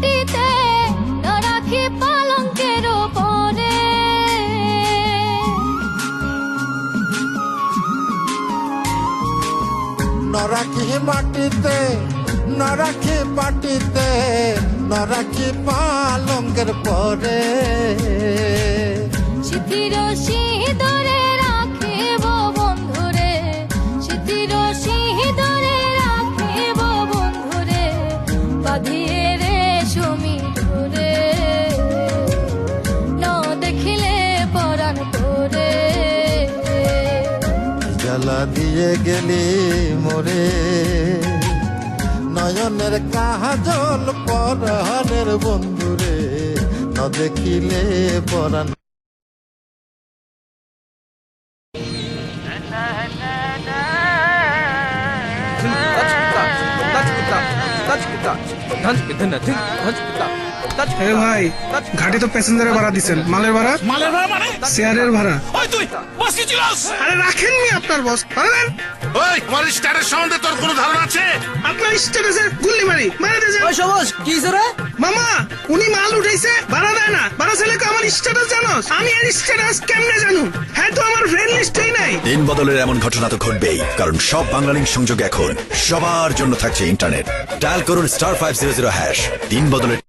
মাটিতে না রাখি পালঙ্কের ওপরে। না রাখি মাটিতে না রাখি পাটিতে না রাখি পালঙ্কের পরে। স্মৃতির সিঁদুরে রাখিব বন্ধুরে, স্মৃতির সিঁদুরে রাখিব বন্ধুরে, বাঁধিয়ে রেশমি ডোরে, না দেখিলে পরাণ করে। জ্বালা দিয়ে গেলি মোরে, নয়নের কাজল পরাণের বন্ধুরে, না দেখিলে পরাণ। ভাই ঘাটে তো প্যাসেঞ্জারের ভাড়া দিচ্ছেন, মালের ভাড়া? মালের ভাড়া মানে শেয়ারের ভাড়া। ওই তুই বস কি ছিলাস? আরে রাখেননি আপনার বস, পারেন? ওই আমার স্টারের সম্বন্ধে তোর কোনো ধারণা আছে? আপনার স্ট্যাটাসে গুল্লি মারি মারা দিয়েছে। ওই সবুজ কি রে? মামা উনি মাল উঠাইছে, ভাড়া দেয় না। ভাড়া ছেলেকে আমার স্ট্যাটাস জানোস? আমি এর স্ট্যাটাস কেমনে জানু? হ্যাঁ তো আমার ফ্রেন্ড লিস্টেই নাই। দিন বদলের এমন ঘটনা তো ঘটবেই, কারণ সব বাংলা লিংক সংযোগ এখন সবার জন্য থাকছে ইন্টারনেট। ডায়াল করুন *500#। দিন বদলের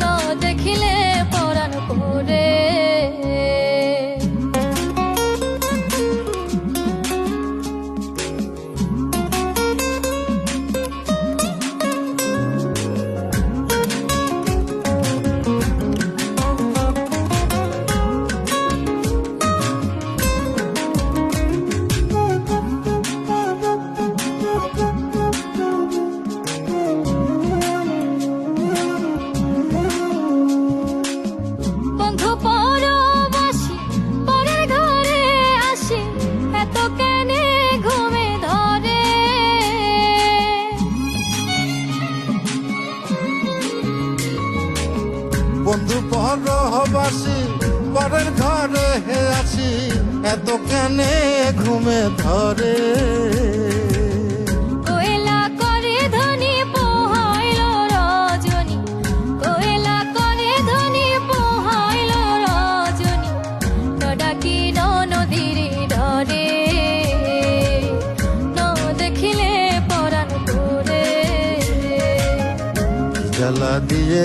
না দেখিলে পরাণ করে। বন্ধু পরবাসী পরের ঘরে আসি, এত কেনে ঘুমে ধরে। বন্ধু পরবাসী পরের ঘরে আসি, এত কেনে ঘুমে ধরে। কোয়েলা করে ধনী পোহাইল রজনী, কোয়েলা করে ধনী পোহাইল রজনী, ডাকি নদীর ডরে, ন দেখিলে পরাণ করে। জ্বালা দিয়ে